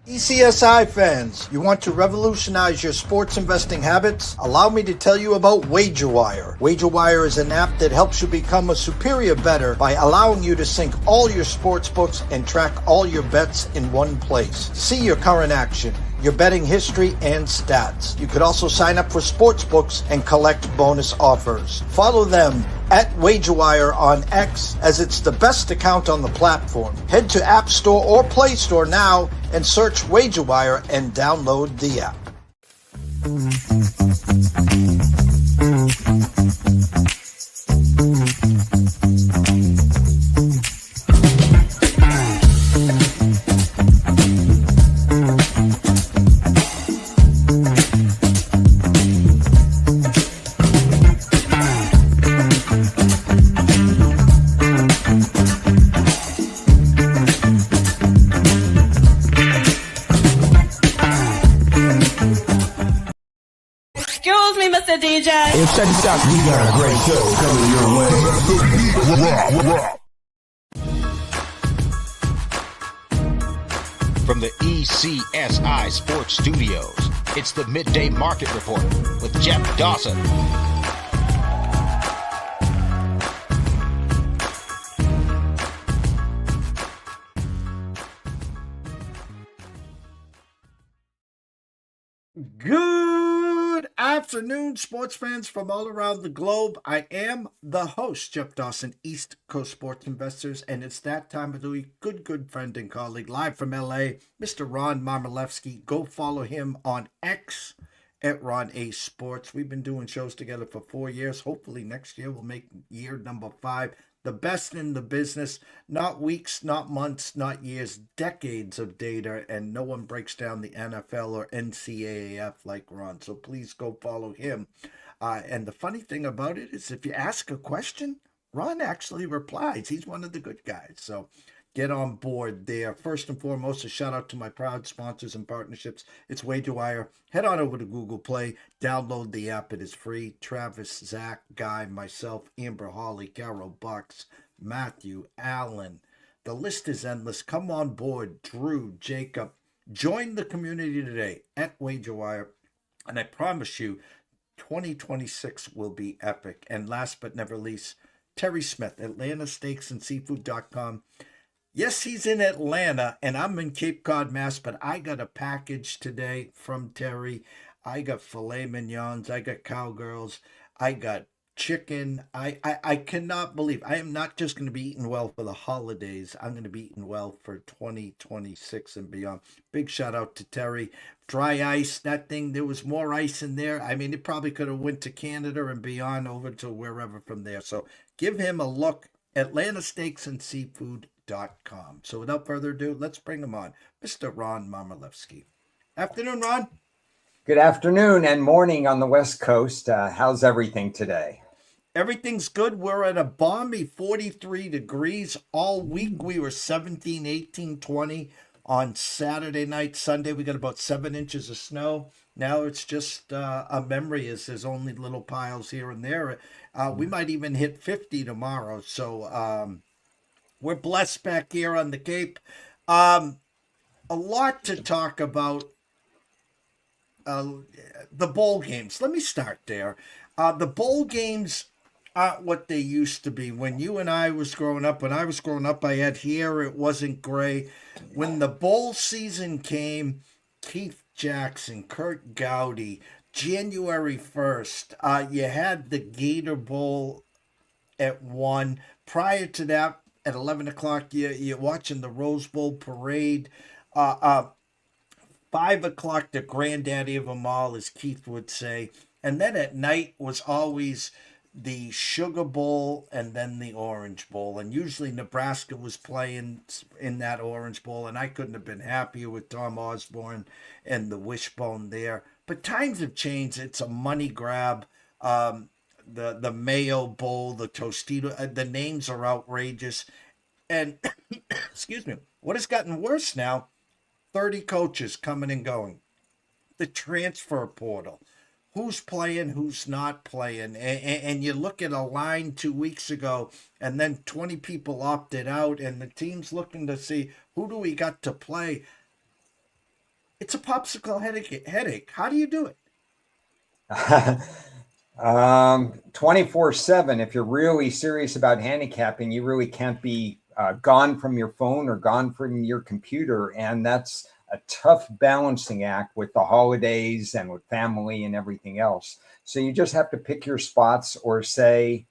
ECSI fans, you want to revolutionize your sports investing habits? Allow me to tell you about WagerWire. WagerWire is an app that helps you become a superior bettor by allowing you to sync all your sports books and track all your bets in one place. See your current action, your betting history, and stats. You could also sign up for sports books and collect bonus offers. Follow them at WagerWire on X, as it's the best account on the platform. Head to App Store or Play Store now and search WagerWire and download the app. DJ. Hey, check this out. We got a great show coming your way. From the ECSI Sports Studios, it's the Midday Market Report with Jeff Dawson. Good afternoon, sports fans from all around the globe. I am the host, Jeff Dawson, East Coast Sports Investors, and it's that time of the week. Good friend and colleague, live from LA, Mr. Ron Marmolevsky. Go follow him on X at Ron A Sports. We've been doing shows together for 4 years. Hopefully next year we'll make year number 5. The best in the business, not weeks, not months, not years, decades of data, and no one breaks down the NFL or NCAAF like Ron. So please go follow him. And the funny thing about it is if you ask a question, Ron actually replies. He's one of the good guys. So get on board there. First and foremost, a shout out to my proud sponsors and partnerships. It's WagerWire. Head on over to Google Play. Download the app. It is free. Travis, Zach, Guy, myself, Amber, Holly, Carol, Bucks, Matthew, Allen. The list is endless. Come on board. Drew, Jacob. Join the community today at WagerWire. And I promise you, 2026 will be epic. And last but never least, Terry Smith, AtlantaSteaksAndSeafood.com. Yes, he's in Atlanta, and I'm in Cape Cod, Mass., but I got a package today from Terry. I got filet mignons, I got cowgirls, I got chicken. I cannot believe I am not just going to be eating well for the holidays. I'm going to be eating well for 2026 and beyond. Big shout out to Terry. Dry ice, that thing, there was more ice in there. I mean, it probably could have went to Canada and beyond over to wherever from there. So give him a look, AtlantaSteaksAndSeafood.com. So without further ado, let's bring him on, Mr. Ron Marmolevsky. Afternoon, Ron. Good afternoon and morning on the West Coast. How's everything today? Everything's good. We're at a balmy 43 degrees all week. We were 17, 18, 20 on Saturday night. Sunday, we got about 7 inches of snow. Now it's just a memory as there's only little piles here and there. We might even hit 50 tomorrow. So, we're blessed back here on the Cape. A lot to talk about. The bowl games. Let me start there. The bowl games aren't what they used to be. When you and I was growing up, when I was growing up, I had hair. It wasn't gray. When the bowl season came, Keith Jackson, Kurt Gowdy, January 1st, you had the Gator Bowl at 1. Prior to that, at 11 o'clock, you're watching the Rose Bowl parade. 5 o'clock, the granddaddy of them all, as Keith would say. And then at night was always the Sugar Bowl and then the Orange Bowl. And usually Nebraska was playing in that Orange Bowl. And I couldn't have been happier with Tom Osborne and the wishbone there. But times have changed. It's a money grab. The Mayo Bowl, the Tostito, the names are outrageous. And, excuse me, what has gotten worse now, 30 coaches coming and going. The transfer portal. Who's playing, who's not playing. And you look at a line 2 weeks ago, and then 20 people opted out, and the team's looking to see, who do we got to play? It's a popsicle headache. How do you do it? 24/7. If you're really serious about handicapping, you really can't be gone from your phone or gone from your computer. And that's a tough balancing act with the holidays and with family and everything else. So you just have to pick your spots or say,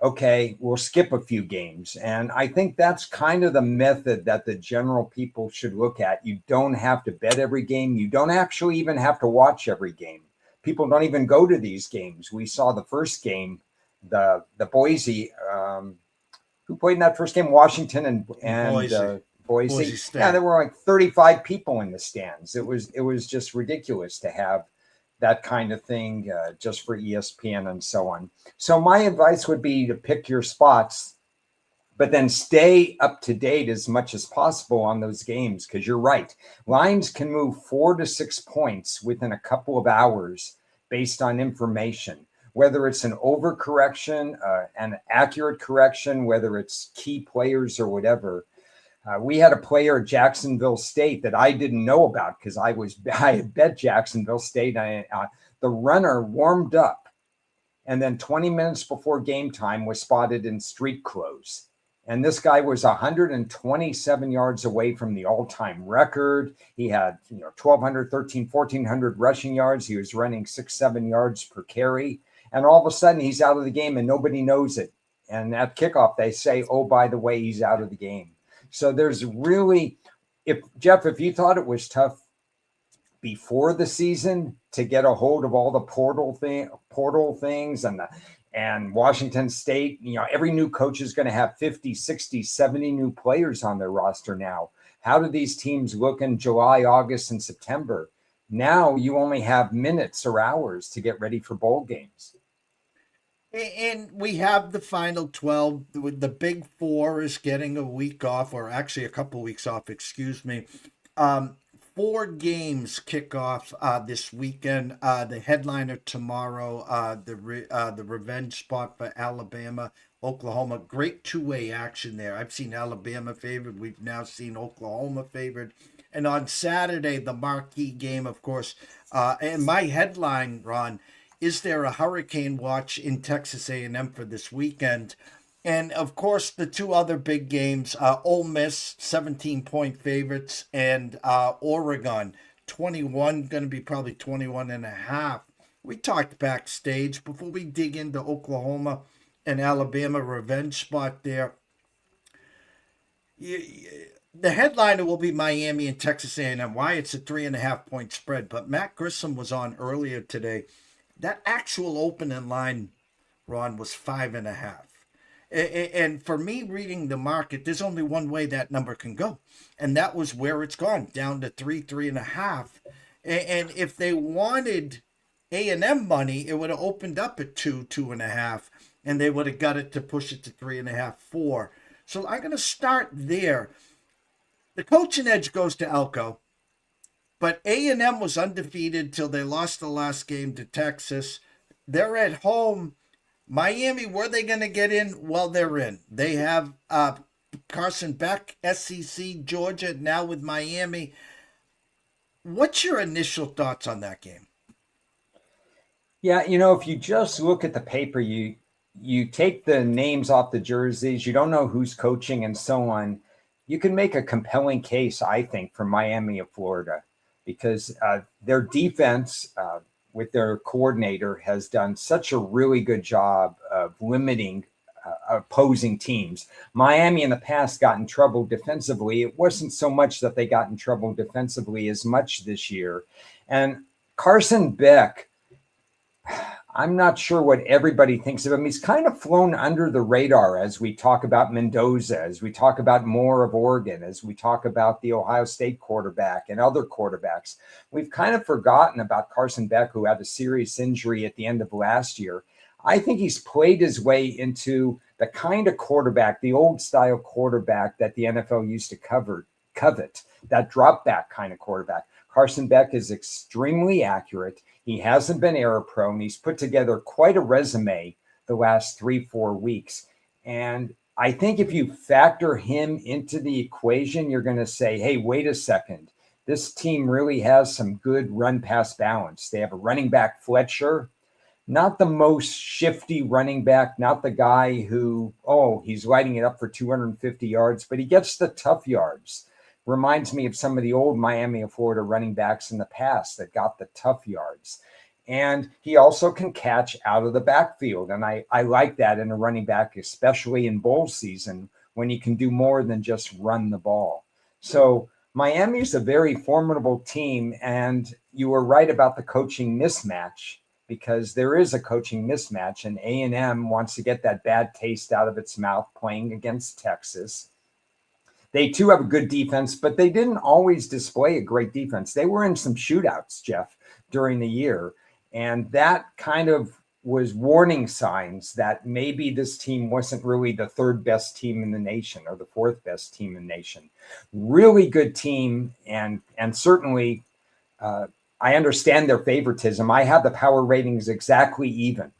okay, we'll skip a few games. And I think that's kind of the method that the general people should look at. You don't have to bet every game. You don't actually even have to watch every game. People don't even go to these games. We saw the first game, the Boise, who played in that first game, Washington and Boise. State. Yeah, there were like 35 people in the stands. It was just ridiculous to have that kind of thing just for ESPN and so on. So my advice would be to pick your spots, but then stay up to date as much as possible on those games, because you're right. Lines can move 4 to 6 points within a couple of hours based on information, whether it's an overcorrection, an accurate correction, whether it's key players or whatever. We had a player at Jacksonville State that I didn't know about because I had bet Jacksonville State. The runner warmed up, and then 20 minutes before game time was spotted in street clothes. And this guy was 127 yards away from the all-time record. He had 1,200, 1,400 rushing yards. He was running 6-7 yards per carry. And all of a sudden, he's out of the game, and nobody knows it. And at kickoff, they say, oh, by the way, he's out of the game. So there's really, if you thought it was tough before the season to get a hold of all the portal things and Washington State, every new coach is going to have 50, 60, 70 new players on their roster now. How do these teams look in July, August, and September? Now you only have minutes or hours to get ready for bowl games. And we have the final 12. The big four is getting a week off, or actually a couple weeks off, excuse me. 4 games kick off this weekend. The headliner tomorrow, the revenge spot for Alabama, Oklahoma. Great two-way action there. I've seen Alabama favored. We've now seen Oklahoma favored. And on Saturday, the marquee game, of course. And my headline, Ron, is there a hurricane watch in Texas A&M for this weekend? And, of course, the 2 other big games, Ole Miss, 17-point favorites, and Oregon, 21, going to be probably 21 and a half. We talked backstage before we dig into Oklahoma and Alabama revenge spot there. The headliner will be Miami and Texas A&M. Why? It's a 3.5-point spread. But Matt Grissom was on earlier today. That actual opening line, Ron, was 5.5. And for me, reading the market, there's only one way that number can go. And that was where it's gone, down to 3.5. And if they wanted A&M money, it would have opened up at 2.5. And they would have got it to push it to 3.5, 4. So I'm going to start there. The coaching edge goes to Elko. But A&M was undefeated till they lost the last game to Texas. They're at home. Miami, were they going to get in? Well, they're in. They have Carson Beck, SEC, Georgia, now with Miami. What's your initial thoughts on that game? Yeah, if you just look at the paper, you take the names off the jerseys, you don't know who's coaching and so on. You can make a compelling case, I think, for Miami of Florida, because their defense with their coordinator has done such a really good job of limiting opposing teams. Miami in the past got in trouble defensively. It wasn't so much that they got in trouble defensively as much this year. And Carson Beck, I'm not sure what everybody thinks of him. He's kind of flown under the radar as we talk about Mendoza, as we talk about Moore of Oregon, as we talk about the Ohio State quarterback and other quarterbacks. We've kind of forgotten about Carson Beck, who had a serious injury at the end of last year. I think he's played his way into the kind of quarterback, the old style quarterback that the NFL used to covet, that drop back kind of quarterback. Carson Beck is extremely accurate. He hasn't been error prone. He's put together quite a resume the last 3-4 weeks. And I think if you factor him into the equation, you're going to say, hey, wait a second. this team really has some good run-pass balance. They have a running back, Fletcher, not the most shifty running back, not the guy who, he's lighting it up for 250 yards, but he gets the tough yards. Reminds me of some of the old Miami of Florida running backs in the past that got the tough yards. And he also can catch out of the backfield. And I like that in a running back, especially in bowl season, when he can do more than just run the ball. So Miami is a very formidable team. And you were right about the coaching mismatch, because there is a coaching mismatch, and A&M wants to get that bad taste out of its mouth playing against Texas. They too have a good defense, but they didn't always display a great defense. They were in some shootouts, Jeff, during the year. And that kind of was warning signs that maybe this team wasn't really the third best team in the nation or the fourth best team in the nation. Really good team. And certainly I understand their favoritism. I have the power ratings exactly even.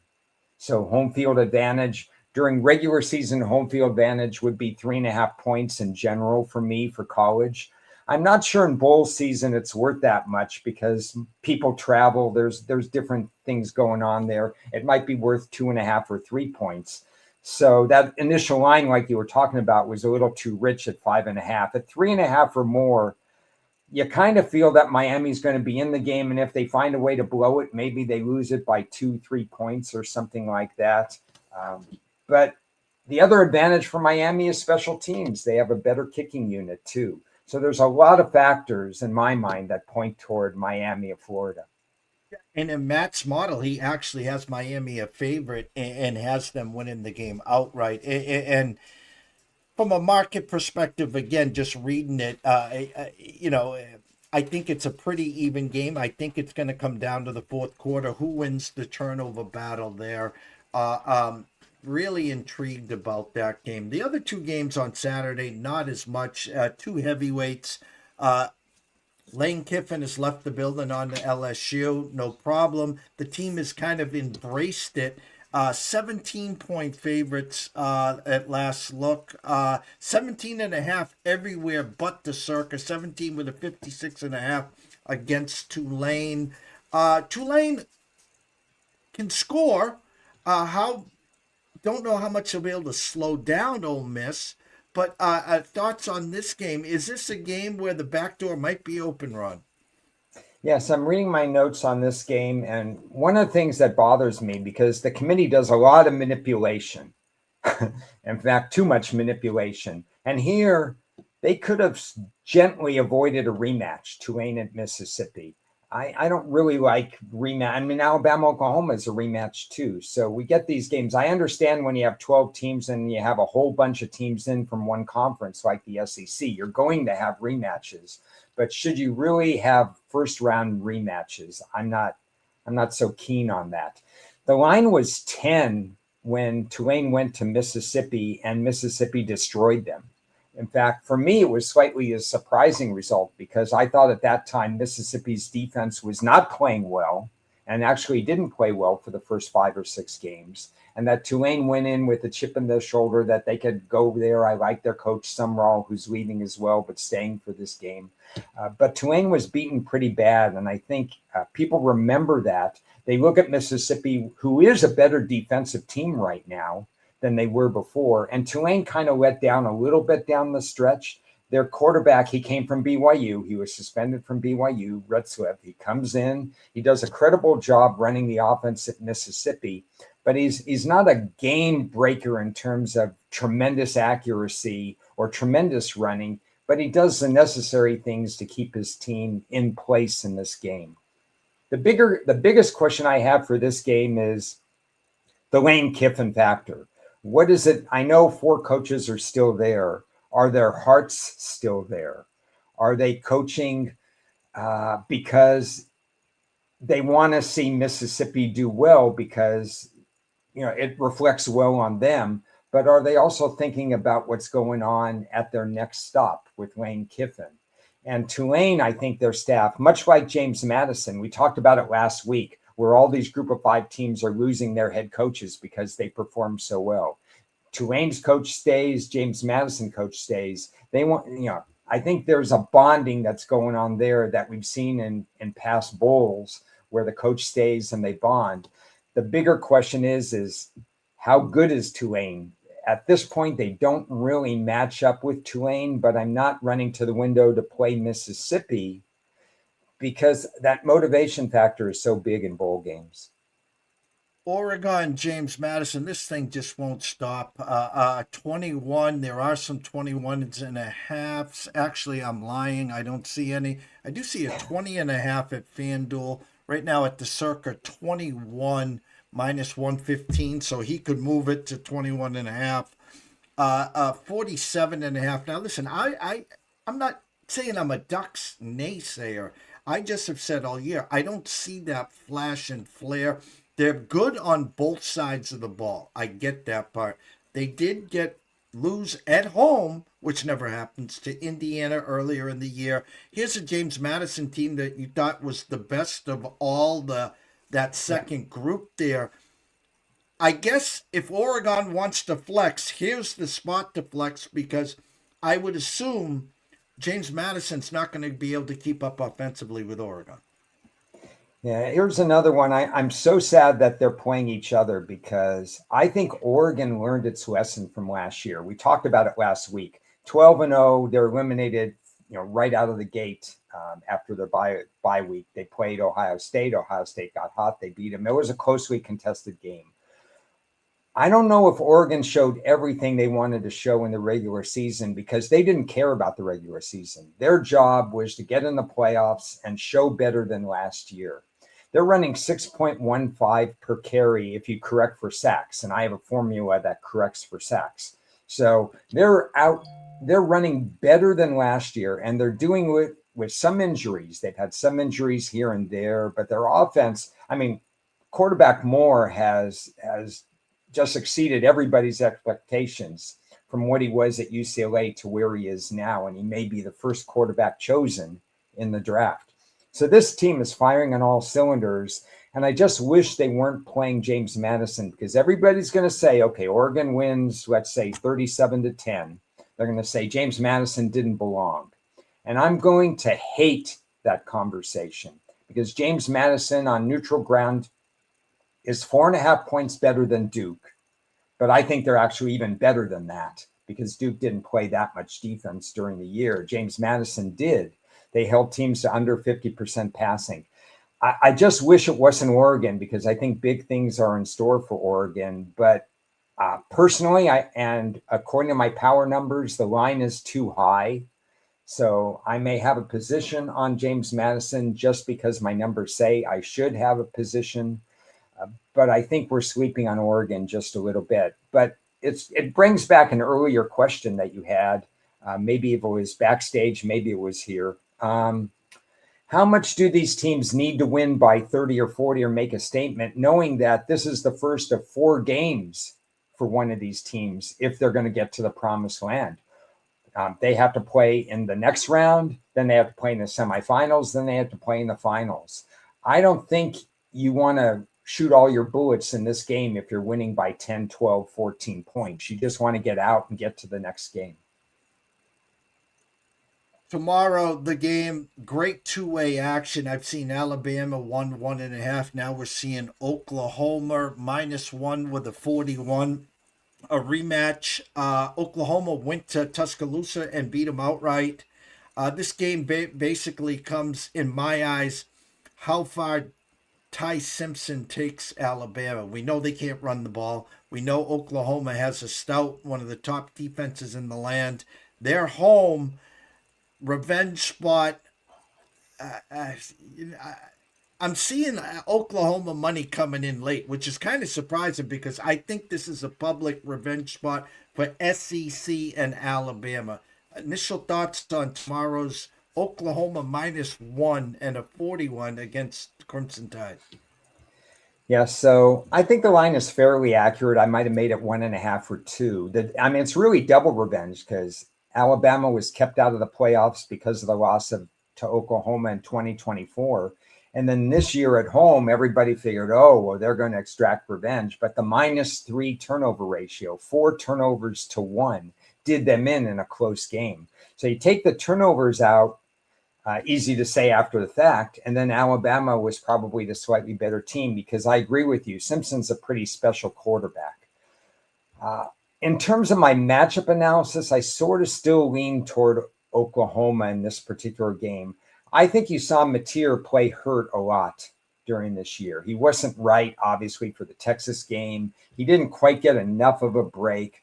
So home field advantage during regular season, home field advantage would be 3.5 points in general for me for college. I'm not sure in bowl season it's worth that much because people travel. There's different things going on there. It might be worth 2.5 or 3 points. So that initial line, like you were talking about, was a little too rich at 5.5. At 3.5 or more, you kind of feel that Miami's going to be in the game. And if they find a way to blow it, maybe they lose it by 2-3 points or something like that. But the other advantage for Miami is special teams. They have a better kicking unit too. So there's a lot of factors in my mind that point toward Miami of Florida. And in Matt's model, he actually has Miami a favorite and has them winning the game outright. And from a market perspective, again, just reading it, I think it's a pretty even game. I think it's going to come down to the fourth quarter. Who wins the turnover battle there? Really intrigued about that game. The other two games on Saturday, not as much. Two heavyweights. Lane Kiffin has left the building on to LSU. No problem. The team has kind of embraced it. 17-point favorites at last look. 17.5 everywhere but the Circa. 17 with a 56.5 against Tulane. Tulane can score. Don't know how much they'll be able to slow down Ole Miss, but thoughts on this game? Is this a game where the back door might be open, Ron? Yes, I'm reading my notes on this game, and one of the things that bothers me, because the committee does a lot of manipulation, in fact, too much manipulation. And here, they could have gently avoided a rematch, Tulane at Mississippi. I don't really like rematch. I mean, Alabama, Oklahoma is a rematch too. So we get these games. I understand when you have 12 teams and you have a whole bunch of teams in from one conference like the SEC, you're going to have rematches. But should you really have first round rematches? I'm not so keen on that. The line was 10 when Tulane went to Mississippi and Mississippi destroyed them. In fact, for me, it was slightly a surprising result because I thought at that time Mississippi's defense was not playing well and actually didn't play well for the first 5 or 6 games. And that Tulane went in with a chip in their shoulder that they could go there. I like their coach, Sumrall, who's leaving as well, but staying for this game. But Tulane was beaten pretty bad. And I think people remember that. They look at Mississippi, who is a better defensive team right now than they were before. And Tulane kind of let down a little bit down the stretch. Their quarterback, he came from BYU. He was suspended from BYU, Retzlaff. He comes in. He does a credible job running the offense at Mississippi, but he's not a game breaker in terms of tremendous accuracy or tremendous running, but he does the necessary things to keep his team in place in this game. The biggest question I have for this game is the Lane Kiffin factor. What is it? I know 4 coaches are still there. Are their hearts still there? Are they coaching because they want to see Mississippi do well because, it reflects well on them? But are they also thinking about what's going on at their next stop with Lane Kiffin? And Tulane, I think their staff, much like James Madison, we talked about it last week, where all these group of 5 teams are losing their head coaches because they perform so well. Tulane's coach stays, James Madison coach stays. They want, I think there's a bonding that's going on there that we've seen in past bowls where the coach stays and they bond. The bigger question is how good is Tulane? At this point, they don't really match up with Tulane, but I'm not running to the window to play Mississippi because that motivation factor is so big in bowl games. Oregon, James Madison, this thing just won't stop. 21, there are some 21s and a halves. Actually, I'm lying. I don't see any. I do see a 20 and a half at FanDuel. Right now at the Circa, 21 minus 115, so he could move it to 21 and a half. 47 and a half. Now, listen, I'm not saying I'm a Ducks naysayer. I just have said all year, I don't see that flash and flare. They're good on both sides of the ball. I get that part. They did lose at home, which never happens, to Indiana earlier in the year. Here's a James Madison team that you thought was the best of all that second group there. I guess if Oregon wants to flex, here's the spot to flex, because I would assume James Madison's not going to be able to keep up offensively with Oregon. Yeah, here's another one. I'm so sad that they're playing each other because I think Oregon learned its lesson from last year. We talked about it last week. 12-0, they're eliminated, right out of the gate after their bye week. They played Ohio State. Ohio State got hot. They beat them. It was a closely contested game. I don't know if Oregon showed everything they wanted to show in the regular season because they didn't care about the regular season. Their job was to get in the playoffs and show better than last year. They're running 6.15 per carry if you correct for sacks. And I have a formula that corrects for sacks. So they're running better than last year, and they're doing it with some injuries. They've had some injuries here and there, but their offense, quarterback Moore has just exceeded everybody's expectations from what he was at UCLA to where he is now. And he may be the first quarterback chosen in the draft. So this team is firing on all cylinders. And I just wish they weren't playing James Madison, because everybody's going to say, okay, Oregon wins, let's say 37-10. They're going to say James Madison didn't belong. And I'm going to hate that conversation because James Madison on neutral ground is 4.5 points better than Duke. But I think they're actually even better than that because Duke didn't play that much defense during the year. James Madison did. They held teams to under 50% passing. I just wish it wasn't Oregon because I think big things are in store for Oregon. But personally, and according to my power numbers, the line is too high. So I may have a position on James Madison just because my numbers say I should have a position. But I think we're sleeping on Oregon just a little bit. But it brings back an earlier question that you had. Maybe if it was backstage, maybe it was here. How much do these teams need to win by 30 or 40 or make a statement, knowing that this is the first of 4 games for one of these teams if they're going to get to the promised land? They have to play in the next round, then they have to play in the semifinals, then they have to play in the finals. I don't think you want to shoot all your bullets in this game if you're winning by 10, 12, 14 points. You just want to get out and get to the next game. Tomorrow, the game, great two-way action. I've seen Alabama 1.5. Now we're seeing Oklahoma -1 with a 41. A rematch. Oklahoma went to Tuscaloosa and beat them outright. This game basically comes, in my eyes, how far Ty Simpson takes Alabama. We know they can't run the ball. We know Oklahoma has a stout, one of the top defenses in the land. They're home. Revenge spot. I'm seeing Oklahoma money coming in late, which is kind of surprising because I think this is a public revenge spot for SEC and Alabama. Initial thoughts on tomorrow's Oklahoma -1 and a 41 against Crimson Tide. Yeah, so I think the line is fairly accurate. I might have made it 1.5 or 2. It's really double revenge because Alabama was kept out of the playoffs because of the loss to Oklahoma in 2024. And then this year at home, everybody figured, they're going to extract revenge. But the -3 turnover ratio, 4 turnovers to 1, did them in a close game. So you take the turnovers out, easy to say after the fact, and then Alabama was probably the slightly better team because I agree with you. Simpson's a pretty special quarterback. In terms of my matchup analysis, I sort of still lean toward Oklahoma in this particular game. I think you saw Matier play hurt a lot during this year. He wasn't right, obviously, for the Texas game. He didn't quite get enough of a break.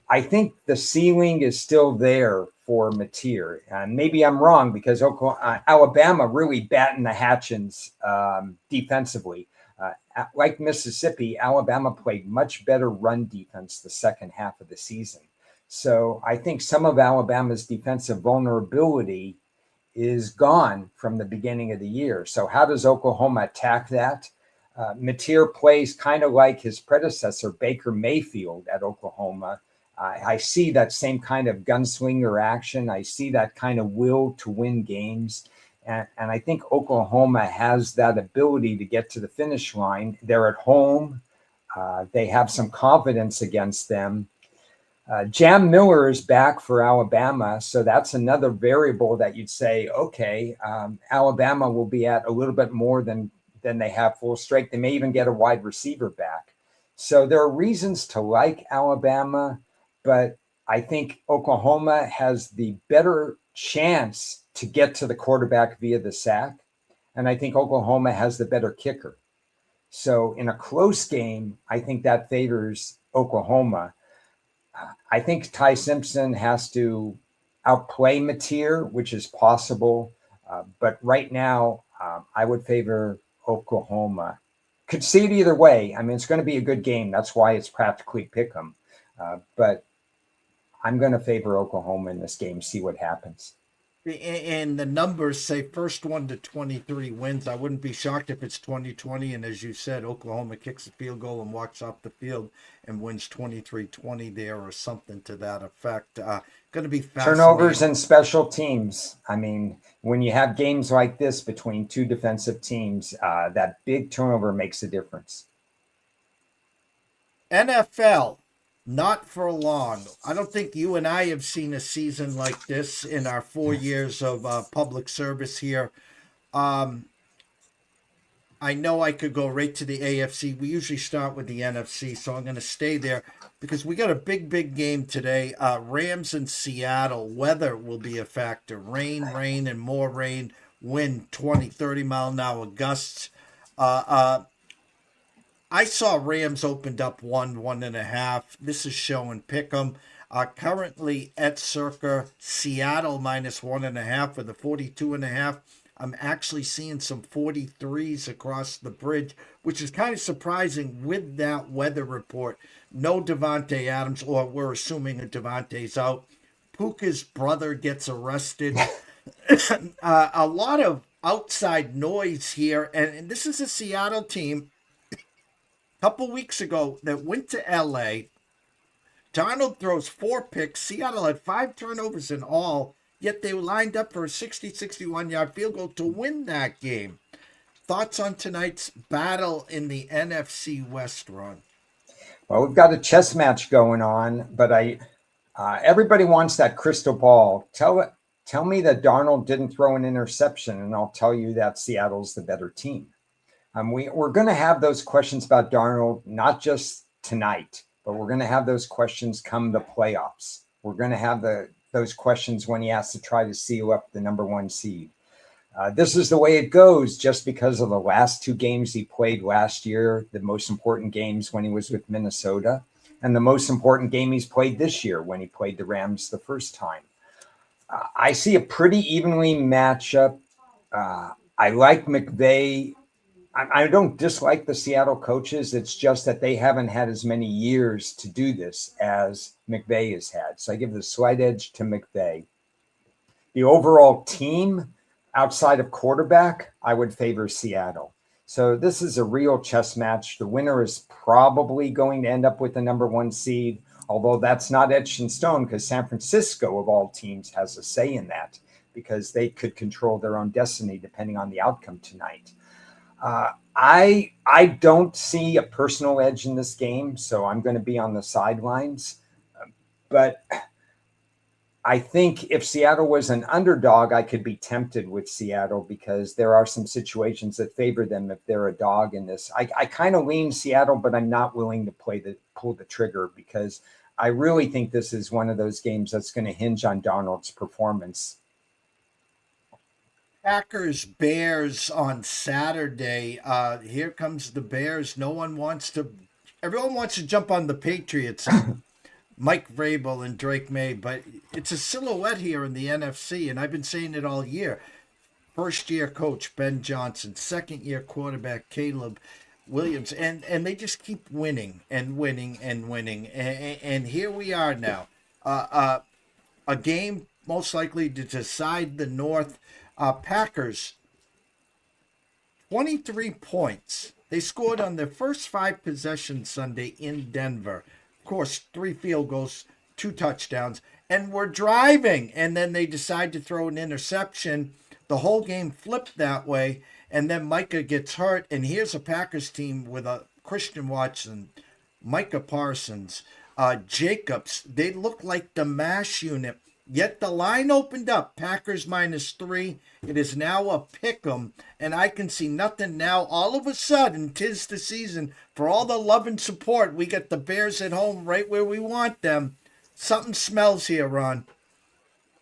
I think the ceiling is still there for Matier. Maybe I'm wrong because Alabama really batting the hatchets defensively. Like Mississippi, Alabama played much better run defense the second half of the season. So I think some of Alabama's defensive vulnerability is gone from the beginning of the year. So how does Oklahoma attack that? Matier plays kind of like his predecessor, Baker Mayfield at Oklahoma. I see that same kind of gunslinger action. I see that kind of will to win games. And I think Oklahoma has that ability to get to the finish line. They're at home. They have some confidence against them. Jam Miller is back for Alabama. So that's another variable that you'd say, okay, Alabama will be at a little bit more than they have full strength. They may even get a wide receiver back. So there are reasons to like Alabama, but I think Oklahoma has the better chance to get to the quarterback via the sack. And I think Oklahoma has the better kicker. So in a close game, I think that favors Oklahoma. I think Ty Simpson has to outplay Matier, which is possible. But right now, I would favor Oklahoma. Could see it either way. I mean, it's going to be a good game. That's why it's practically pick 'em. But I'm going to favor Oklahoma in this game, see what happens. And the numbers say first 1 to 23 wins. I wouldn't be shocked if it's 20-20. And as you said, Oklahoma kicks a field goal and walks off the field and wins 23-20 there or something to that effect. Going to be fascinating. Turnovers and special teams. I mean, when you have games like this between two defensive teams, that big turnover makes a difference. NFL. Not for long. I don't think you and I have seen a season like this in our 4 years of public service here. I know I could go right to the AFC. We usually start with the NFC, so I'm going to stay there because we got a big game today. Rams in Seattle. Weather will be a factor. Rain, and more rain. Wind 20, 30 mile an hour gusts. I saw Rams opened up 1.5. This is showing pick'em. Currently at circa Seattle minus 1.5 with a 42.5. I'm actually seeing some 43s across the bridge, which is kind of surprising with that weather report. No Devontae Adams, or we're assuming that Devontae's out. Puka's brother gets arrested. A lot of outside noise here, and this is a Seattle team couple weeks ago that went to LA. Darnold throws 4 picks. Seattle had 5 turnovers in all, yet they were lined up for a 60-61 yard field goal to win that game. Thoughts on tonight's battle in the NFC West, Ron? Well, we've got a chess match going on, but everybody wants that crystal ball. Tell me that Darnold didn't throw an interception, and I'll tell you that Seattle's the better team. We're going to have those questions about Darnold, not just tonight, but we're going to have those questions come the playoffs. We're going to have those questions when he has to try to seal up the number 1 seed. This is the way it goes just because of the last 2 games he played last year, the most important games when he was with Minnesota, and the most important game he's played this year when he played the Rams the first time. I see a pretty evenly matchup. I like McVay. I don't dislike the Seattle coaches. It's just that they haven't had as many years to do this as McVay has had. So I give the slight edge to McVay. The overall team outside of quarterback, I would favor Seattle. So this is a real chess match. The winner is probably going to end up with the number 1 seed, although that's not etched in stone because San Francisco, of all teams, has a say in that because they could control their own destiny depending on the outcome tonight. I don't see a personal edge in this game, so I'm going to be on the sidelines. But I think if Seattle was an underdog, I could be tempted with Seattle because there are some situations that favor them if they're a dog in this. I kind of lean Seattle, but I'm not willing to pull the trigger because I really think this is one of those games that's going to hinge on Darnold's performance. Packers Bears on Saturday. Here comes the Bears. Everyone wants to jump on the Patriots and Mike Vrabel and Drake May, but it's a silhouette here in the NFC, and I've been saying it all year. First year coach Ben Johnson, second year quarterback Caleb Williams, and they just keep winning and winning and winning. And here we are now. A game most likely to decide the North. Packers, 23 points. They scored on their first 5 possessions Sunday in Denver. Of course, 3 field goals, 2 touchdowns, and we're driving. And then they decide to throw an interception. The whole game flipped that way. And then Micah gets hurt. And here's a Packers team with a Christian Watson, Micah Parsons, Jacobs. They look like the MASH unit. Yet the line opened up. Packers -3. It is now a pick'em, and I can see nothing now. All of a sudden, 'tis the season for all the love and support. We get the Bears at home right where we want them. Something smells here, Ron.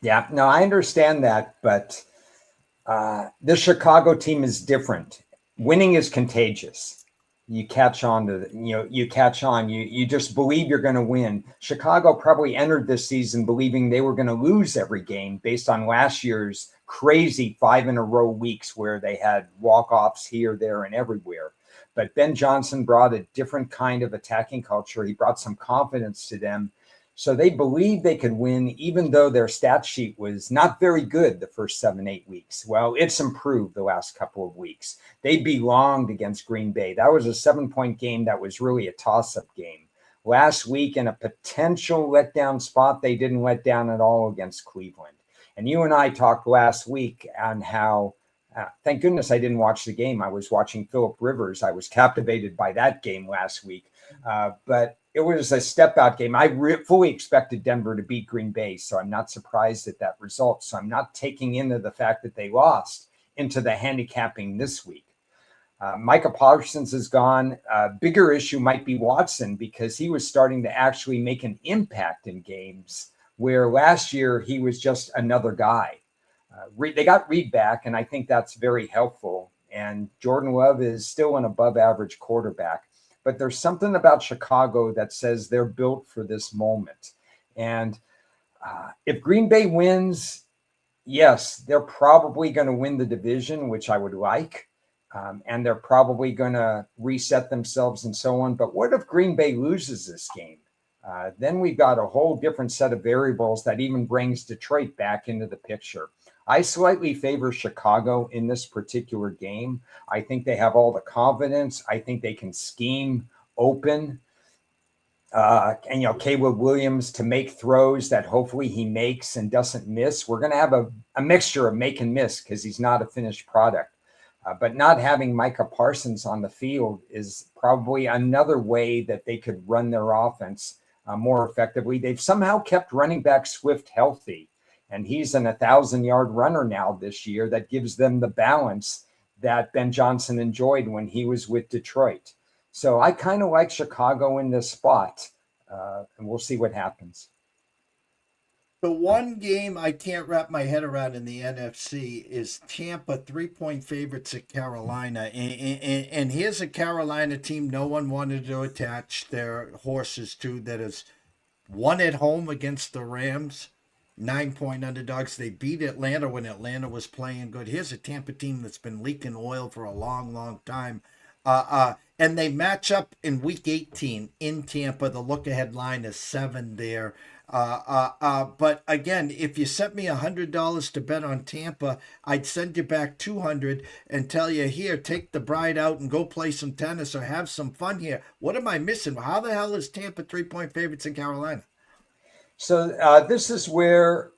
Yeah, no, I understand that, but the Chicago team is different. Winning is contagious. You catch on to you just believe you're going to win. Chicago probably entered this season believing they were going to lose every game based on last year's crazy 5-in-a-row weeks where they had walk-offs here, there, and everywhere. But Ben Johnson brought a different kind of attacking culture. He brought some confidence to them. So they believed they could win, even though their stat sheet was not very good the first 7-8 weeks. Well, it's improved the last couple of weeks. They belonged against Green Bay. That was a 7-point game that was really a toss-up game. Last week, in a potential letdown spot, they didn't let down at all against Cleveland. And you and I talked last week on how, thank goodness I didn't watch the game. I was watching Phillip Rivers. I was captivated by that game last week. But it was a step-out game. I fully expected Denver to beat Green Bay, so I'm not surprised at that result. So I'm not taking into the fact that they lost into the handicapping this week. Micah Parsons is gone. Bigger issue might be Watson because he was starting to actually make an impact in games where last year he was just another guy. They got Reed back, and I think that's very helpful. And Jordan Love is still an above-average quarterback. But there's something about Chicago that says they're built for this moment. And if Green Bay wins, yes, they're probably going to win the division, which I would like. And they're probably going to reset themselves and so on. But what if Green Bay loses this game? Then we've got a whole different set of variables that even brings Detroit back into the picture. I slightly favor Chicago in this particular game. I think they have all the confidence. I think they can scheme open. And, Caleb Williams to make throws that hopefully he makes and doesn't miss. We're going to have a mixture of make and miss because he's not a finished product. But not having Micah Parsons on the field is probably another way that they could run their offense more effectively. They've somehow kept running back Swift healthy. And he's an 1,000-yard runner now this year that gives them the balance that Ben Johnson enjoyed when he was with Detroit. So I kind of like Chicago in this spot, and we'll see what happens. The one game I can't wrap my head around in the NFC is Tampa 3-point favorites at Carolina. And here's a Carolina team no one wanted to attach their horses to that has won at home against the Rams. 9-point underdogs. They beat Atlanta when Atlanta was playing good. Here's a Tampa team that's been leaking oil for a long, long time. And they match up in Week 18 in Tampa. The look-ahead line is 7 there. But again, if you sent me $100 to bet on Tampa, I'd send you back $200 and tell you, here, take the bride out and go play some tennis or have some fun here. What am I missing? How the hell is Tampa 3-point favorites in Carolina? So this is where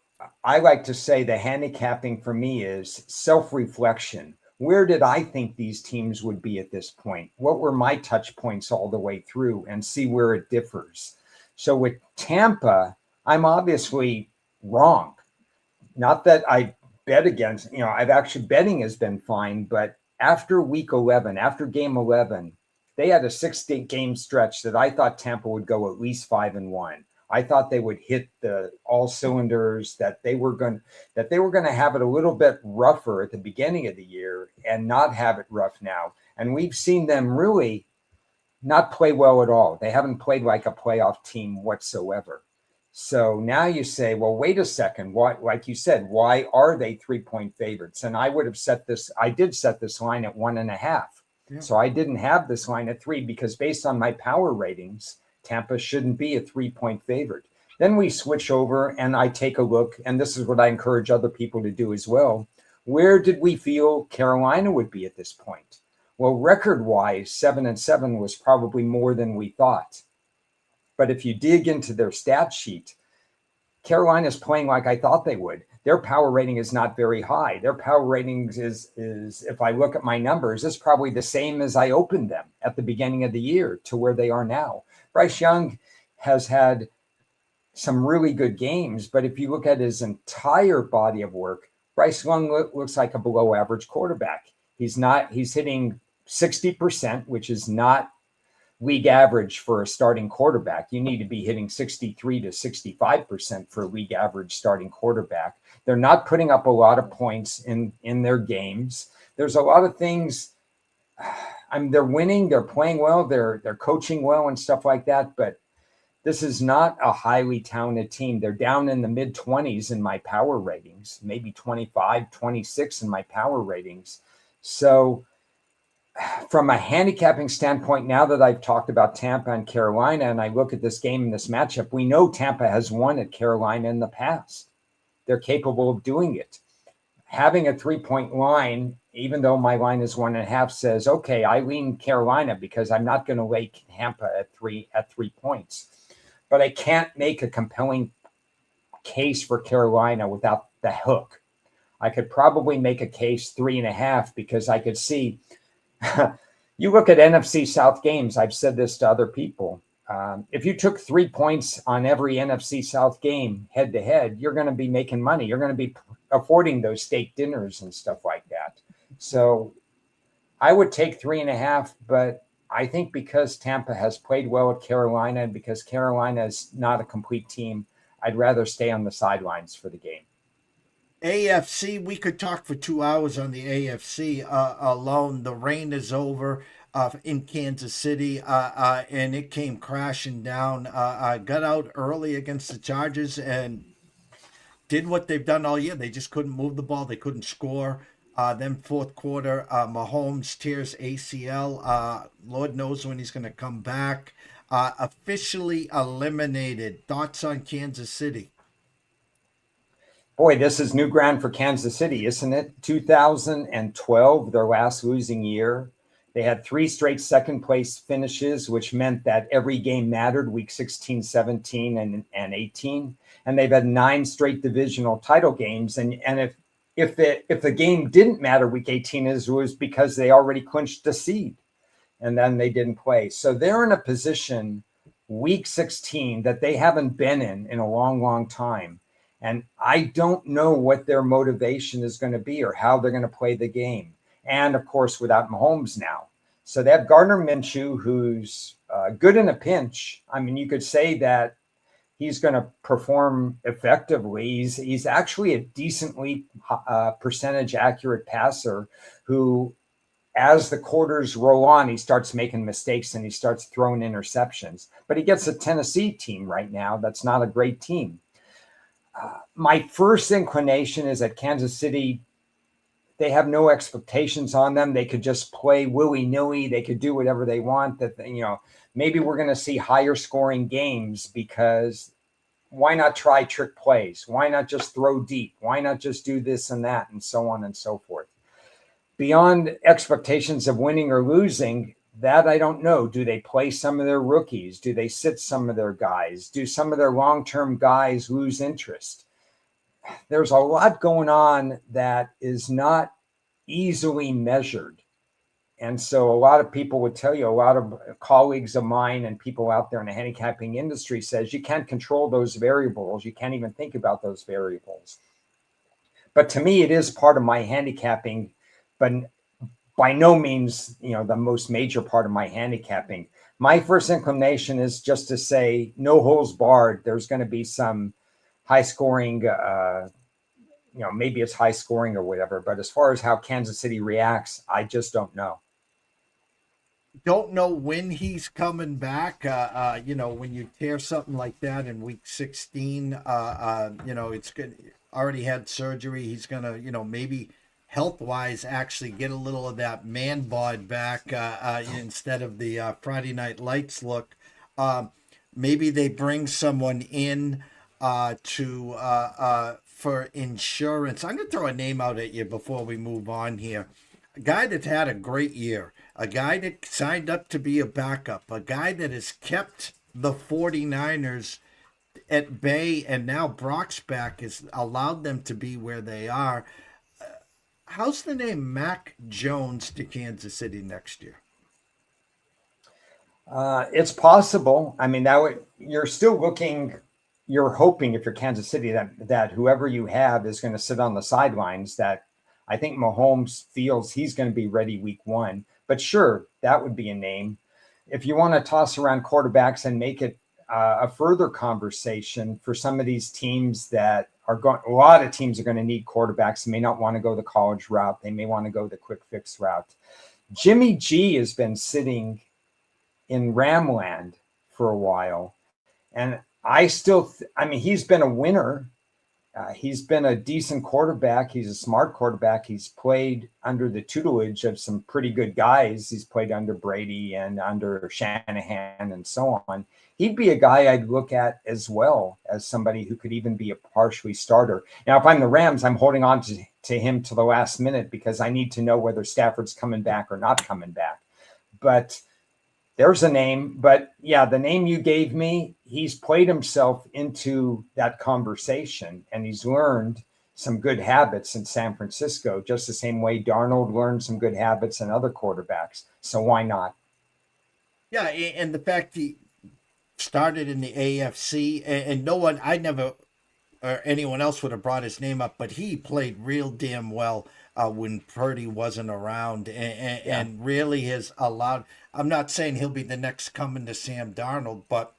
I like to say the handicapping for me is self-reflection. Where did I think these teams would be at this point? What were my touch points all the way through and see where it differs? So with Tampa, I'm obviously wrong. Not that I bet against, I've actually betting has been fine, but after week 11, after game 11, they had a 6-game stretch that I thought Tampa would go at least 5-1. I thought they would hit the all cylinders, that they were going to have it a little bit rougher at the beginning of the year and not have it rough now. And we've seen them really not play well at all. They haven't played like a playoff team whatsoever. So now you say, well, wait a second. Why, like you said, why are they 3-point favorites? And I did set this line at 1.5. Yeah. So I didn't have this line at 3 because based on my power ratings, Tampa shouldn't be a 3-point favorite. Then we switch over and I take a look, and this is what I encourage other people to do as well. Where did we feel Carolina would be at this point? Well, record-wise, 7-7 was probably more than we thought. But if you dig into their stat sheet, Carolina's playing like I thought they would. Their power rating is not very high. Their power ratings is if I look at my numbers, is probably the same as I opened them at the beginning of the year to where they are now. Bryce Young has had some really good games, but if you look at his entire body of work, Bryce Young looks like a below average quarterback. He's hitting 60%, which is not league average for a starting quarterback. You need to be hitting 63 to 65% for a league average starting quarterback. They're not putting up a lot of points in their games. There's a lot of things. They're winning, they're playing well, they're coaching well and stuff like that, but this is not a highly talented team. They're down in the mid-20s in my power ratings, maybe 25, 26 in my power ratings. So from a handicapping standpoint, now that I've talked about Tampa and Carolina, and I look at this game and this matchup, we know Tampa has won at Carolina in the past. They're capable of doing it. Having a 3-point line, even though my line is 1.5, says, okay, I lean Carolina because I'm not going to lay Tampa at 3 points. But I can't make a compelling case for Carolina without the hook. I could probably make a case 3.5 because I could see. You look at NFC South games, I've said this to other people. If you took 3 points on every NFC South game head to head, you're going to be making money. You're going to be affording those steak dinners and stuff like that. So I would take 3.5, but I think because Tampa has played well at Carolina and because Carolina is not a complete team, I'd rather stay on the sidelines for the game. AFC, we could talk for 2 hours on the AFC alone. The rain is over in Kansas City, and it came crashing down. Got out early against the Chargers and did what they've done all year. They just couldn't move the ball. They couldn't score. Then fourth quarter, Mahomes tears ACL. Lord knows when he's going to come back. Officially eliminated. Thoughts on Kansas City? Boy, this is new ground for Kansas City, isn't it? 2012, their last losing year. They had 3 straight second-place finishes, which meant that every game mattered, week 16, 17, and 18. And they've had 9 straight divisional title games. And if the game didn't matter week 18, it was because they already clinched the seed, and then they didn't play. So they're in a position, week 16, that they haven't been in a long, long time. And I don't know what their motivation is going to be or how they're going to play the game. And, of course, without Mahomes now. So they have Gardner Minshew, who's good in a pinch. I mean, you could say that he's going to perform effectively. He's actually a decently percentage accurate passer who, as the quarters roll on, he starts making mistakes and he starts throwing interceptions. But he gets a Tennessee team right now that's not a great team. My first inclination is that Kansas City, they have no expectations on them. They could just play willy-nilly. They could do whatever they want. That, maybe we're going to see higher scoring games because why not try trick plays? Why not just throw deep? Why not just do this and that and so on and so forth? Beyond expectations of winning or losing, that I don't know. Do they play some of their rookies? Do they sit some of their guys? Do some of their long-term guys lose interest? There's a lot going on that is not easily measured. And so a lot of people would tell you, a lot of colleagues of mine and people out there in the handicapping industry says you can't control those variables. You can't even think about those variables. But to me, it is part of my handicapping, but by no means, the most major part of my handicapping. My first inclination is just to say no holes barred. There's going to be some high scoring, maybe it's high scoring or whatever. But as far as how Kansas City reacts, I just don't know. Don't know when he's coming back. When you tear something like that in week 16, it's good. Already had surgery. He's gonna, maybe health wise actually get a little of that man bod back instead of the Friday Night Lights look. Maybe they bring someone in for insurance. I'm gonna throw a name out at you before we move on here. A guy that's had a great year, a guy that signed up to be a backup, a guy that has kept the 49ers at bay, and now Brock's back has allowed them to be where they are. How's the name Mac Jones to Kansas City next year? It's possible. I mean, you're still looking, you're hoping if you're Kansas City that whoever you have is going to sit on the sidelines. That I think Mahomes feels he's going to be ready week 1. But sure, that would be a name. If you want to toss around quarterbacks and make it a further conversation for some of these teams that are going, a lot of teams are going to need quarterbacks. They may not want to go the college route. They may want to go the quick fix route. Jimmy G has been sitting in Ramland for a while. And he's been a winner. He's been a decent quarterback. He's a smart quarterback. He's played under the tutelage of some pretty good guys. He's played under Brady and under Shanahan and so on. He'd be a guy I'd look at as well as somebody who could even be a partially starter. Now, if I'm the Rams, I'm holding on to him to the last minute because I need to know whether Stafford's coming back or not coming back. But there's a name. But yeah, the name you gave me, he's played himself into that conversation and he's learned some good habits in San Francisco, just the same way Darnold learned some good habits in other quarterbacks. So why not? Yeah, and the fact he started in the AFC, and no one, I never, or anyone else would have brought his name up, but he played real damn well when Purdy wasn't around, and really has allowed. I'm not saying he'll be the next coming to Sam Darnold, but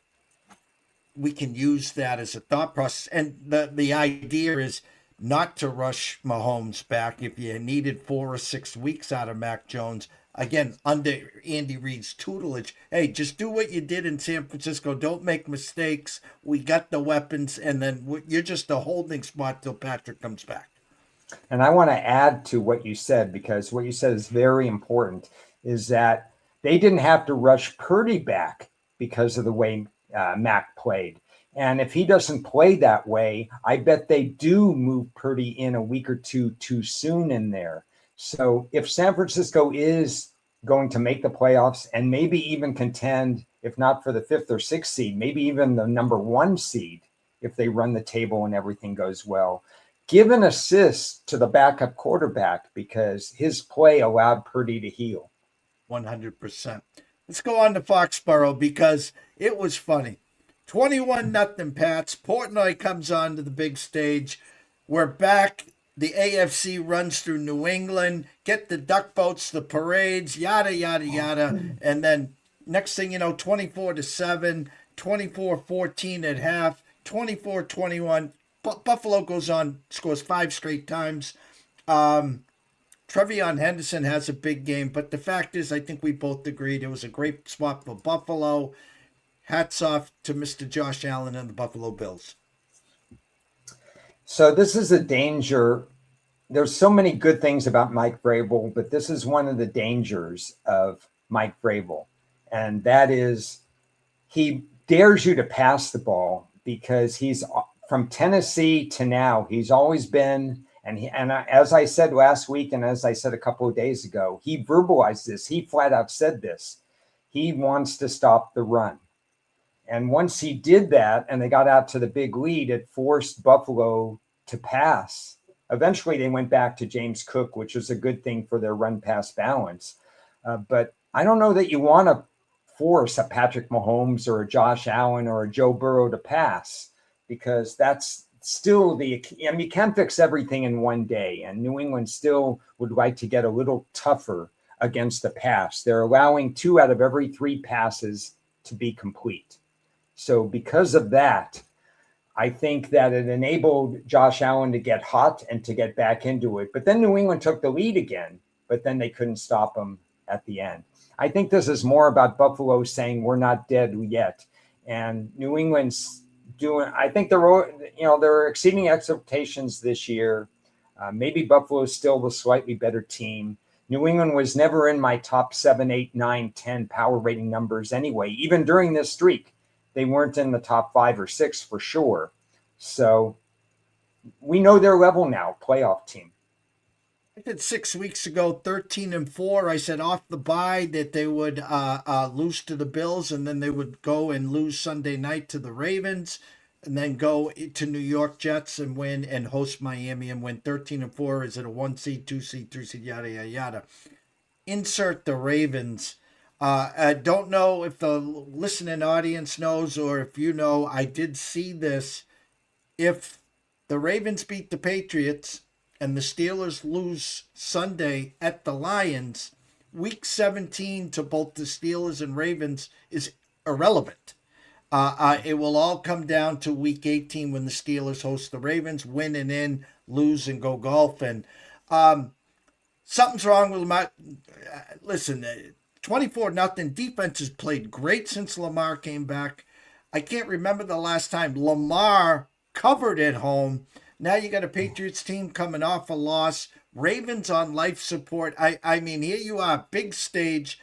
we can use that as a thought process. And the idea is not to rush Mahomes back. If you needed 4 or 6 weeks out of Mac Jones, again, under Andy Reid's tutelage, hey, just do what you did in San Francisco. Don't make mistakes. We got the weapons, and then you're just a holding spot till Patrick comes back. And I want to add to what you said, because what you said is very important, is that they didn't have to rush Purdy back because of the way Mac played. And if he doesn't play that way, I bet they do move Purdy in a week or two too soon in there. So if San Francisco is going to make the playoffs and maybe even contend, if not for the 5th or 6th seed, maybe even the number 1 seed, if they run the table and everything goes well, give an assist to the backup quarterback because his play allowed Purdy to heal. 100%. Let's go on to Foxborough because it was funny. 21-0 Pats. Portnoy comes on to the big stage. We're back. The AFC runs through New England. Get the duck boats, the parades, yada, yada, yada. And then next thing you know, 24-7, 24-14 at half, 24-21. Buffalo goes on, scores 5 straight times. Trevion Henderson has a big game, but the fact is, I think we both agreed it was a great spot for Buffalo. Hats off to Mr. Josh Allen and the Buffalo Bills. So this is a danger. There's so many good things about Mike Vrabel, but this is one of the dangers of Mike Vrabel. And that is he dares you to pass the ball because he's from Tennessee to now. He's always been, and as I said last week, and as I said a couple of days ago, he verbalized this. He flat out said this. He wants to stop the run. And once he did that and they got out to the big lead, it forced Buffalo to pass. Eventually, they went back to James Cook, which was a good thing for their run-pass balance. But I don't know that you want to force a Patrick Mahomes or a Josh Allen or a Joe Burrow to pass, because that's still you can't fix everything in one day. And New England still would like to get a little tougher against the pass. They're allowing 2 out of every 3 passes to be complete. So because of that, I think that it enabled Josh Allen to get hot and to get back into it. But then New England took the lead again, but then they couldn't stop him at the end. I think this is more about Buffalo saying we're not dead yet. And New England's I think they're exceeding expectations this year. Maybe Buffalo's still the slightly better team. New England was never in my top 7, 8, 9, 10 power rating numbers anyway. Even during this streak, they weren't in the top 5 or 6 for sure. So we know their level now, playoff team. I did 6 weeks ago, 13-4. I said off the bye that they would lose to the Bills, and then they would go and lose Sunday night to the Ravens, and then go to New York Jets and win and host Miami and win 13-4. Is it a 1 seed, 2 seed, 3 seed, yada, yada, yada. Insert the Ravens. I don't know if the listening audience knows or if you know, I did see this. If the Ravens beat the Patriots and the Steelers lose Sunday at the Lions, week 17 to both the Steelers and Ravens is irrelevant. It will all come down to week 18 when the Steelers host the Ravens, win and in, lose and go golfing. Something's wrong with Lamar. Listen, 24-0. Defense has played great since Lamar came back. I can't remember the last time Lamar covered at home. Now you got a Patriots team coming off a loss. Ravens on life support. I mean, here you are, big stage.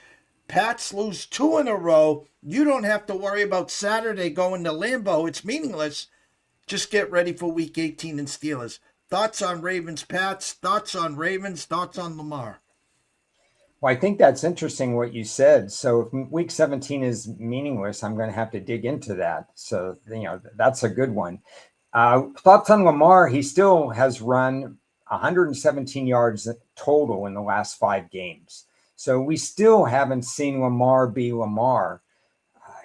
Pats lose 2 in a row. You don't have to worry about Saturday going to Lambeau. It's meaningless. Just get ready for week 18 and Steelers. Thoughts on Ravens, Pats? Thoughts on Ravens? Thoughts on Lamar? Well, I think that's interesting what you said. So if week 17 is meaningless, I'm going to have to dig into that. So, that's a good one. Thoughts on Lamar? He still has run 117 yards total in the last 5 games. So we still haven't seen Lamar be Lamar.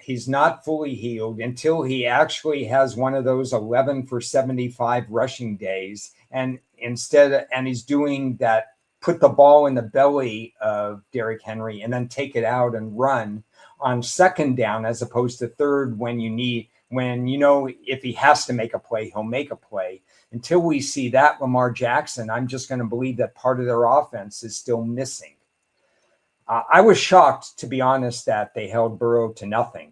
He's not fully healed until he actually has one of those 11 for 75 rushing days. And he's doing that, put the ball in the belly of Derrick Henry and then take it out and run on second down as opposed to third when if he has to make a play, he'll make a play. Until we see that Lamar Jackson, I'm just going to believe that part of their offense is still missing. I was shocked, to be honest, that they held Burrow to nothing.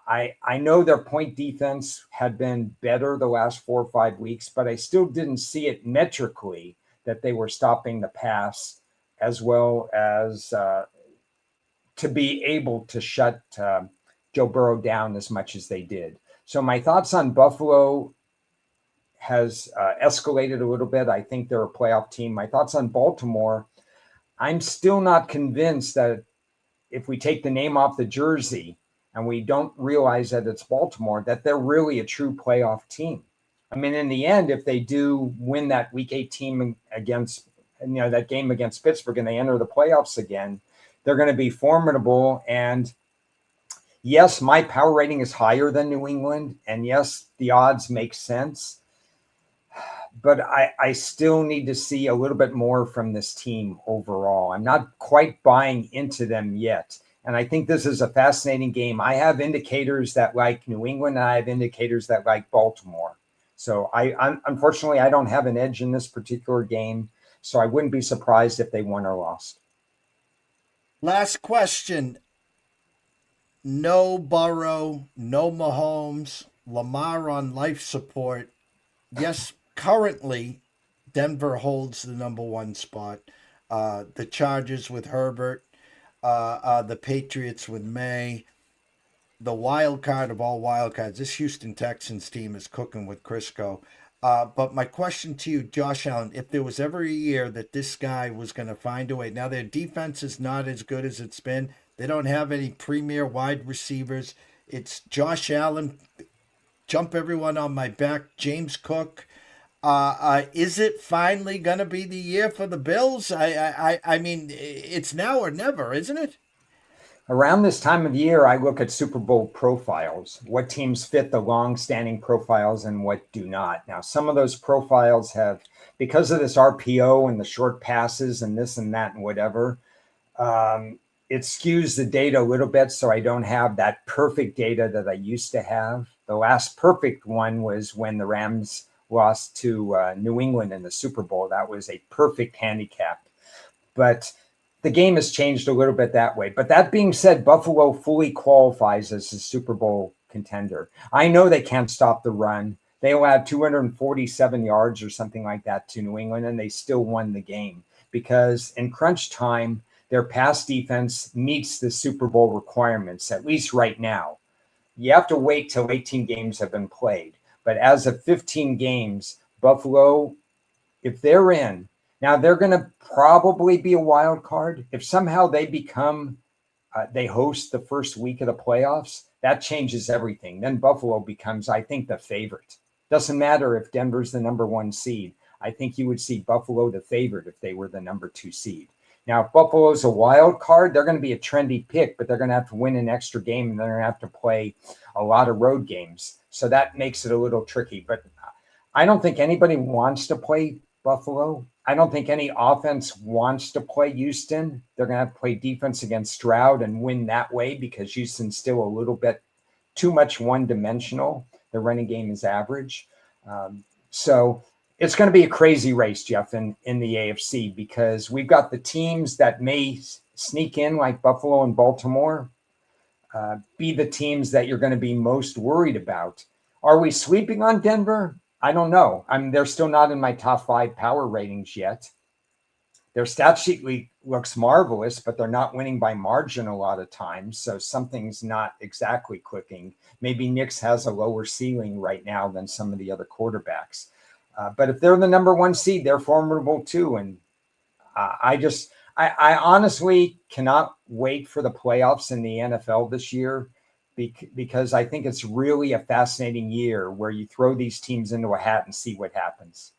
I know their point defense had been better the last 4 or 5 weeks, but I still didn't see it metrically that they were stopping the pass as well as to be able to shut Joe Burrow down as much as they did. So my thoughts on Buffalo has escalated a little bit. I think they're a playoff team. My thoughts on Baltimore, I'm still not convinced that if we take the name off the jersey and we don't realize that it's Baltimore, that they're really a true playoff team. I mean, in the end, if they do win that week 18 against, that game against Pittsburgh and they enter the playoffs again, they're going to be formidable. And yes, my power rating is higher than New England. And yes, the odds make sense. But I still need to see a little bit more from this team overall. I'm not quite buying into them yet. And I think this is a fascinating game. I have indicators that like New England, and I have indicators that like Baltimore. So unfortunately, I don't have an edge in this particular game. So I wouldn't be surprised if they won or lost. Last question. No Burrow, no Mahomes, Lamar on life support. Yes, currently, Denver holds the number 1 spot. The Chargers with Herbert, the Patriots with May. The wild card of all wild cards, this Houston Texans team is cooking with Crisco. But my question to you, Josh Allen, if there was ever a year that this guy was going to find a way, now their defense is not as good as it's been. They don't have any premier wide receivers. It's Josh Allen, jump everyone on my back, James Cook. Is it finally going to be the year for the Bills? I mean, it's now or never, isn't it? Around this time of year, I look at Super Bowl profiles, what teams fit the long-standing profiles and what do not. Now, some of those profiles have, because of this RPO and the short passes and this and that and whatever, it skews the data a little bit, so I don't have that perfect data that I used to have. The last perfect one was when the Rams lost to New England in the Super Bowl. That was a perfect handicap. But the game has changed a little bit that way. But that being said, Buffalo fully qualifies as a Super Bowl contender. I know they can't stop the run. They allowed 247 yards or something like that to New England, and they still won the game because in crunch time, their pass defense meets the Super Bowl requirements, at least right now. You have to wait till 18 games have been played. But as of 15 games, Buffalo, if they're in, now they're going to probably be a wild card. If somehow they become, they host the first week of the playoffs, that changes everything. Then Buffalo becomes, I think, the favorite. Doesn't matter if Denver's the number 1 seed. I think you would see Buffalo the favorite if they were the number 2 seed. Now, if Buffalo's a wild card, they're going to be a trendy pick, but they're going to have to win an extra game and they're going to have to play a lot of road games. So that makes it a little tricky. But I don't think anybody wants to play Buffalo. I don't think any offense wants to play Houston. They're going to have to play defense against Stroud and win that way because Houston's still a little bit too much one-dimensional. The running game is average. So it's going to be a crazy race, Jeff, in the AFC because we've got the teams that may sneak in like Buffalo and Baltimore, be the teams that you're going to be most worried about. Are we sweeping on Denver? I don't know. I mean, they're still not in my top 5 power ratings yet. Their stat sheet looks marvelous, but they're not winning by margin a lot of times. So something's not exactly clicking. Maybe Nix has a lower ceiling right now than some of the other quarterbacks. But if they're the number 1 seed, they're formidable too. And I honestly cannot wait for the playoffs in the NFL this year because I think it's really a fascinating year where you throw these teams into a hat and see what happens.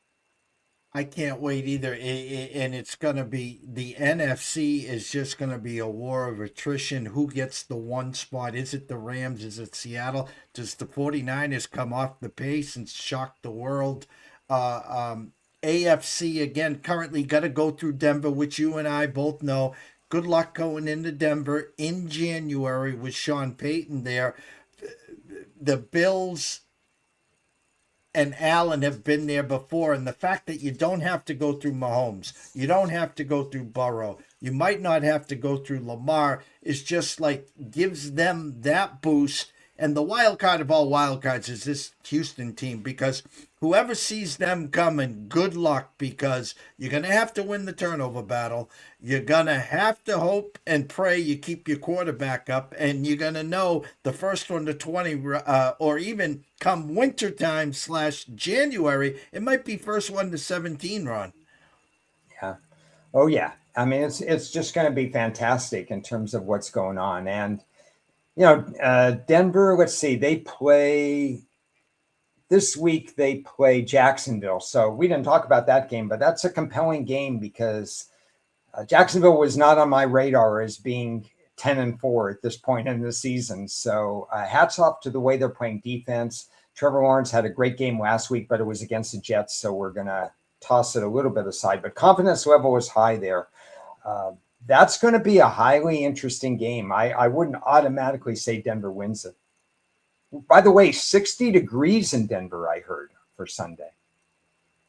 I can't wait either. And it's going to be the NFC is just going to be a war of attrition. Who gets the 1 spot? Is it the Rams? Is it Seattle? Does the 49ers come off the pace and shock the world? AFC, again, currently got to go through Denver, which you and I both know. Good luck going into Denver in January with Sean Payton there. The Bills and Allen have been there before, and the fact that you don't have to go through Mahomes, you don't have to go through Burrow, you might not have to go through Lamar, is just like gives them that boost. And the wild card of all wild cards is this Houston team because whoever sees them coming, good luck because you're going to have to win the turnover battle. You're going to have to hope and pray you keep your quarterback up, and you're going to know the first one to 20 or even come wintertime / January, it might be first one to 17, Ron. Yeah. Oh, yeah. I mean, it's just going to be fantastic in terms of what's going on. And Denver, let's see, they play this week, they play Jacksonville. So we didn't talk about that game, but that's a compelling game because Jacksonville was not on my radar as being 10-4 at this point in the season. So hats off to the way they're playing defense. Trevor Lawrence had a great game last week, but it was against the Jets. So we're going to toss it a little bit aside, but confidence level is high there. That's going to be a highly interesting game. I wouldn't automatically say Denver wins it. By the way, 60 degrees in Denver, I heard, for Sunday.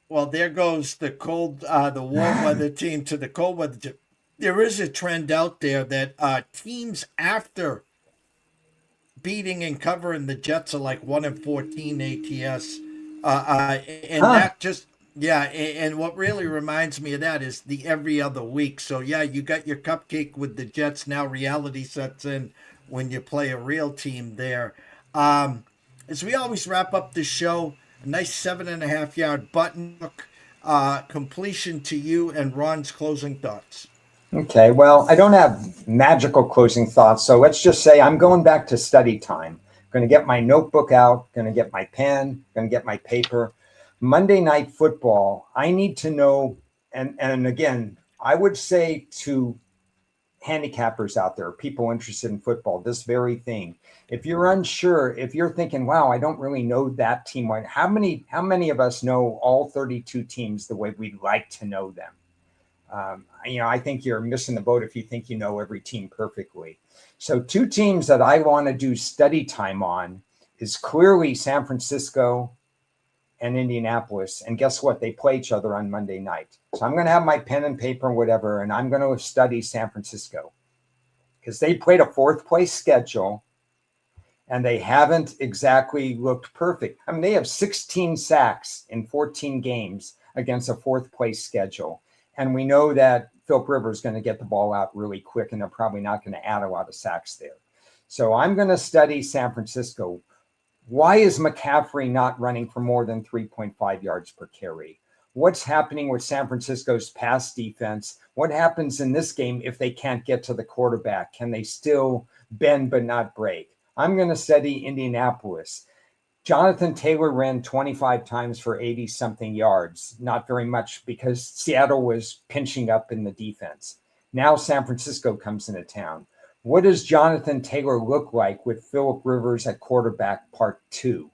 Well, there goes the warm weather team to the cold weather team. There is a trend out there that teams after beating and covering the Jets are like 1-14 ATS. That just... Yeah, and what really reminds me of that is the every other week. So, yeah, you got your cupcake with the Jets. Now reality sets in when you play a real team there. As we always wrap up this show, a nice 7.5-yard button hook completion to you and Ron's closing thoughts. Okay, well, I don't have magical closing thoughts. So let's just say I'm going back to study time. Going to get my notebook out, going to get my pen, going to get my paper. Monday Night Football, I need to know, and again, I would say to handicappers out there, people interested in football, this very thing. If you're unsure, if you're thinking, wow, I don't really know that team, how many of us know all 32 teams the way we'd like to know them? I think you're missing the boat if you think you know every team perfectly. So 2 teams that I want to do study time on is clearly San Francisco and Indianapolis. And guess what? They play each other on Monday night. So I'm going to have my pen and paper and whatever, and I'm going to study San Francisco because they played a 4th place schedule and they haven't exactly looked perfect. I mean, they have 16 sacks in 14 games against a 4th place schedule. And we know that Philip Rivers is going to get the ball out really quick, and they're probably not going to add a lot of sacks there. So I'm going to study San Francisco. Why is McCaffrey not running for more than 3.5 yards per carry? What's happening with San Francisco's pass defense? What happens in this game if they can't get to the quarterback? Can they still bend but not break? I'm going to study Indianapolis. Jonathan Taylor ran 25 times for 80-something yards. Not very much because Seattle was pinching up in the defense. Now San Francisco comes into town. What does Jonathan Taylor look like with Philip Rivers at quarterback part 2?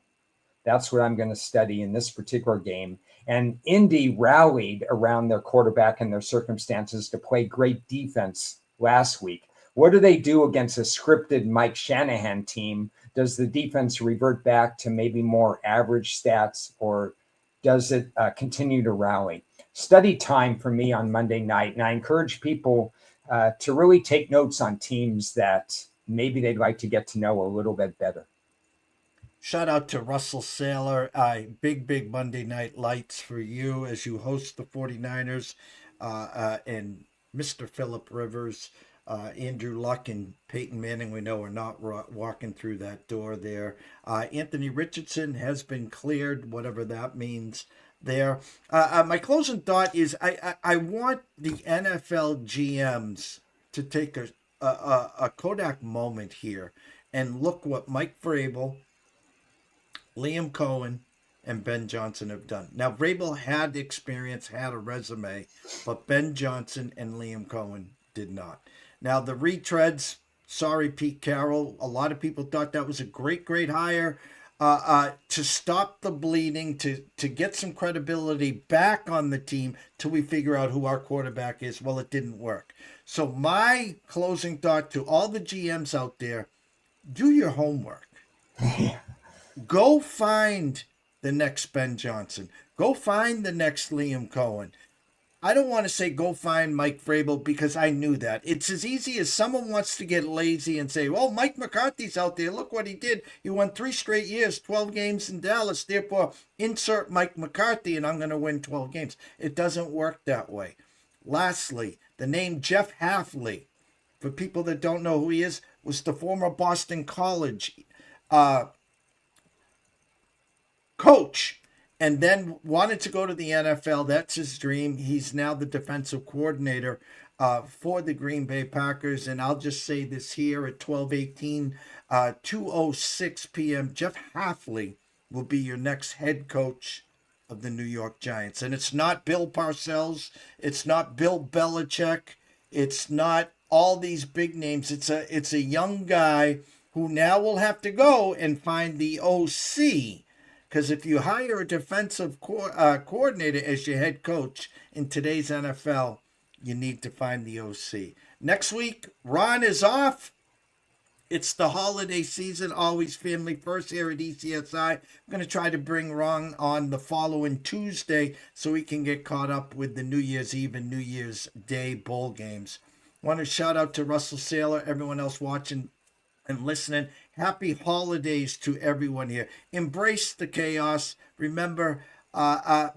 That's what I'm going to study in this particular game. And Indy rallied around their quarterback and their circumstances to play great defense last week. What do they do against a scripted Mike Shanahan team? Does the defense revert back to maybe more average stats, or does it continue to rally? Study time for me on Monday night. And I encourage people to really take notes on teams that maybe they'd like to get to know a little bit better. Shout out to Russell Saylor. Big Monday night lights for you as you host the 49ers and Mr. Philip Rivers. Andrew Luck and Peyton Manning, we know, are not walking through that door there. Anthony Richardson has been cleared, whatever that means there. My closing thought is I want the NFL GMs to take a Kodak moment here and look what Mike Vrabel, Liam Cohen, and Ben Johnson have done. Now, Vrabel had experience, had a resume, but Ben Johnson and Liam Cohen did not. Now, the retreads, sorry, Pete Carroll. A lot of people thought that was a great hire to stop the bleeding, to get some credibility back on the team till we figure out who our quarterback is. Well, it didn't work. So my closing thought to all the GMs out there, do your homework. Go find the next Ben Johnson. Go find the next Liam Cohen. I don't want to say go find Mike Vrabel because I knew that. It's as easy as someone wants to get lazy and say, well, Mike McCarthy's out there. Look what he did. He won 3 straight years, 12 games in Dallas. Therefore, insert Mike McCarthy and I'm going to win 12 games. It doesn't work that way. Lastly, the name Jeff Hafley, for people that don't know who he is, was the former Boston College coach. And then wanted to go to the NFL. That's his dream. He's now the defensive coordinator for the Green Bay Packers. And I'll just say this here at 12:18, 2:06 p.m., Jeff Hafley will be your next head coach of the New York Giants. And it's not Bill Parcells. It's not Bill Belichick. It's not all these big names. It's a young guy who now will have to go and find the OC. Because if you hire a defensive coordinator as your head coach in today's NFL, you need to find the OC. Next week, Ron is off. It's the holiday season, always family first here at ECSI. I'm going to try to bring Ron on the following Tuesday so we can get caught up with the New Year's Eve and New Year's Day bowl games. I want to shout out to Russell Saylor, everyone else watching and listening. Happy holidays to everyone here. Embrace the chaos. Remember,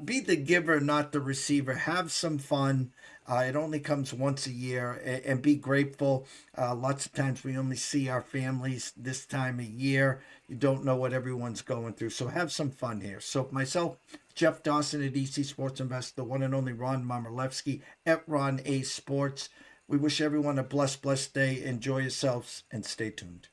be the giver, not the receiver. Have some fun. It only comes once a year, and be grateful. Lots of times we only see our families this time of year. You don't know what everyone's going through, so have some fun here. So myself, Jeff Dawson at EC Sports Invest, the one and only Ron Momorlewski at Ron A Sports. We wish everyone a blessed day. Enjoy yourselves and stay tuned.